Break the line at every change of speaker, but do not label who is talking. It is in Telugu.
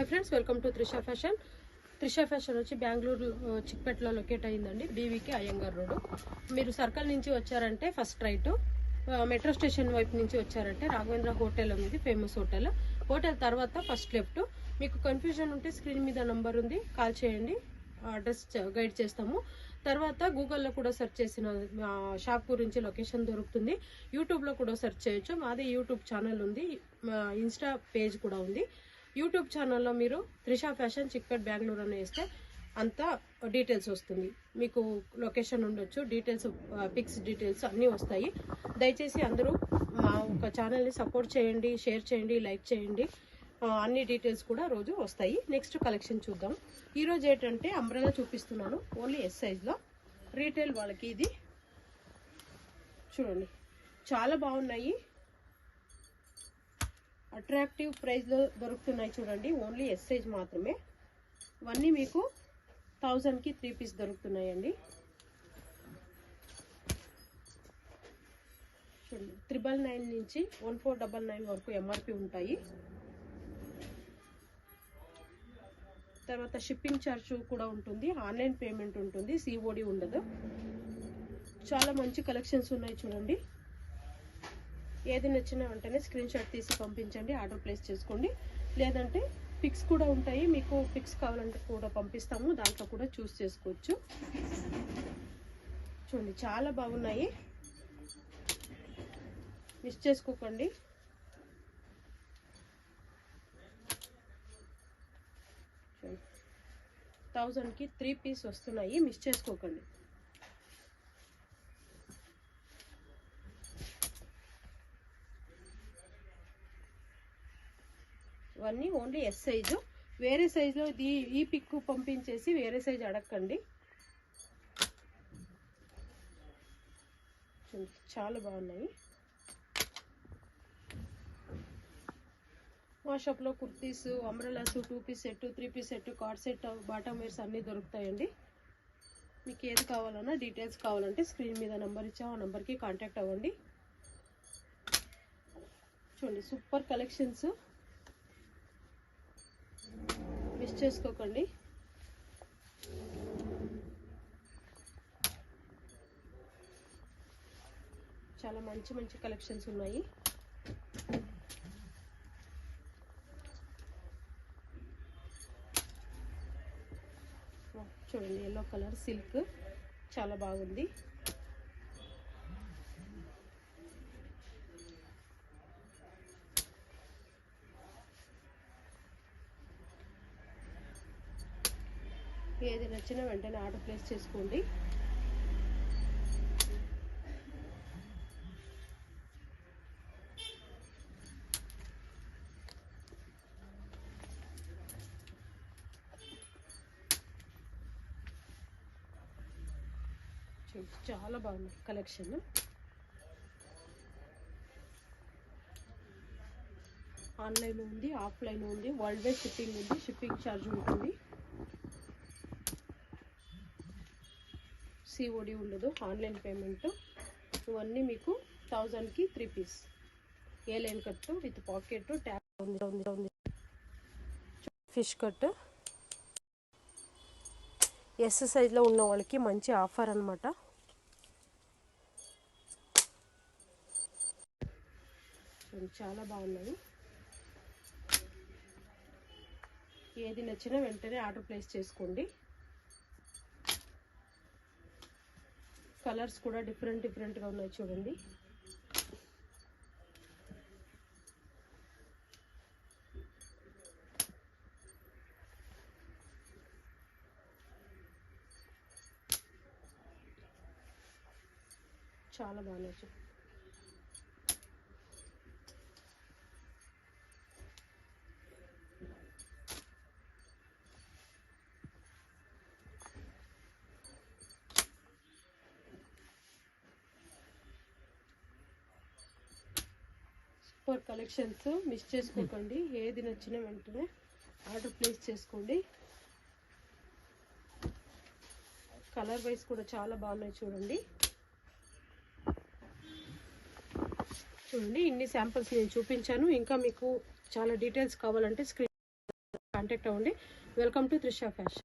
Hi friends welcome to Trisha fashion వచ్చి బెంగళూరు చిక్పేటలో లొకేట్ అయ్యిందండి బీవీకే అయ్యంగార్ రోడ్ మీరు సర్కిల్ నుంచి వచ్చారంటే ఫస్ట్ రైట్ మెట్రో స్టేషన్ వైపు నుంచి వచ్చారంటే రాఘవేంద్ర హోటల్ ఉంది ఫేమస్ హోటల్ తర్వాత ఫస్ట్ లెఫ్ట్ మీకు కన్ఫ్యూజన్ ఉంటే స్క్రీన్ మీద నంబర్ ఉంది కాల్ చేయండి అడ్రస్ గైడ్ చేస్తాము తర్వాత గూగుల్లో కూడా సెర్చ్ చేసిన షాప్ గురించి లొకేషన్ దొరుకుతుంది యూట్యూబ్లో కూడా సెర్చ్ చేయొచ్చు మాది యూట్యూబ్ ఛానల్ ఉంది ఇన్స్టా పేజ్ కూడా ఉంది యూట్యూబ్ ఛానల్లో మీరు త్రిషా ఫ్యాషన్ చిక్పేట్ బెంగళూరు అని వేస్తే అంతా డీటెయిల్స్ వస్తుంది మీకు లొకేషన్ ఉండొచ్చు డీటెయిల్స్ పిక్స్ డీటెయిల్స్ అన్నీ వస్తాయి దయచేసి అందరూ మా ఒక ఛానల్ని సపోర్ట్ చేయండి షేర్ చేయండి లైక్ చేయండి అన్ని డీటెయిల్స్ కూడా రోజు వస్తాయి నెక్స్ట్ కలెక్షన్ చూద్దాం ఈరోజు ఏంటంటే అంబ్రెలా చూపిస్తున్నాను ఓన్లీ ఎస్ సైజ్లో రీటైల్ వాళ్ళకి ఇది చూడండి చాలా బాగున్నాయి అట్రాక్టివ్ ప్రైస్లో దొరుకుతున్నాయి చూడండి ఓన్లీ ఎస్ సైజ్ మాత్రమే ఇవన్నీ మీకు 1000కి 3 పీస్ దొరుకుతున్నాయండి చూడండి 999 నుంచి 1499 వరకు ఎంఆర్పి ఉంటాయి తర్వాత షిప్పింగ్ ఛార్జ్ కూడా ఉంటుంది ఆన్లైన్ పేమెంట్ ఉంటుంది సిఓడి ఉండదు చాలా మంచి కలెక్షన్స్ ఉన్నాయి చూడండి ఏది నచ్చినా వెంటనే స్క్రీన్ షాట్ తీసి పంపించండి ఆర్డర్ ప్లేస్ చేసుకోండి లేదంటే పిక్స్ కూడా ఉంటాయి మీకు పిక్స్ కావాలంటే కూడా పంపిస్తాము దాంట్లో కూడా చూస్ చేసుకోవచ్చు చూడండి చాలా బాగున్నాయి మిస్ చేసుకోకండి చూడండి 1000కి 3 పీస్ వస్తున్నాయి మిస్ చేసుకోకండి ఇవన్నీ ఓన్లీ ఎస్ సైజు వేరే సైజులో ఈ పిక్ పంపించేసి వేరే సైజు అడగండి చాలా బాగున్నాయి మా షాప్లో kurtis umbrellas 2 piece set 3 piece set card set bottom wears అన్నీ దొరుకుతాయండి మీకు ఏది కావాలన్నా డీటెయిల్స్ కావాలంటే స్క్రీన్ మీద నెంబర్ ఇచ్చాం ఆ నెంబర్కి కాంటాక్ట్ అవ్వండి చూడండి సూపర్ కలెక్షన్స్ మిస్ చేసుకోకండి చాలా మంచి కలెక్షన్స్ ఉన్నాయి చూడండి ఎల్లో కలర్ సిల్క్ చాలా బాగుంది ఏది నచ్చినా వెంటనే ఆర్డర్ ప్లేస్ చేసుకోండి చాలా బాగుంది కలెక్షన్ ఆన్లైన్ ఉంది ఆఫ్లైన్ ఉంది వరల్డ్ వైడ్ షిప్పింగ్ ఉంది షిప్పింగ్ ఛార్జ్ ఉంటుంది సిఓడి ఉండదు ఆన్లైన్ పేమెంట్ ఇవన్నీ మీకు 1000కి 3 piece A line cut with pocket tag ఉంది ఫిష్ కట్ ఎస్ సైజ్లో ఉన్న వాళ్ళకి మంచి ఆఫర్ అన్నమాట చాలా బాగున్నాయి ఏది నచ్చినా వెంటనే ఆర్డర్ ప్లేస్ చేసుకోండి కలర్స్ కూడా డిఫరెంట్గా ఉన్నాయి చూడండి చాలా బాగున్నాయి సూపర్ కలెక్షన్స్ మిస్ చేసుకోకండి ఏది నచ్చినా వెంటనే ఆర్డర్ ప్లేస్ చేసుకోండి కలర్ వైస్ కూడా చాలా బాగున్నాయి చూడండి చూడండి ఇన్ని శాంపిల్స్ నేను చూపించాను ఇంకా మీకు చాలా డీటెయిల్స్ కావాలంటే స్క్రీన్ కాంటాక్ట్ అవ్వండి. Welcome to Trisha fashion.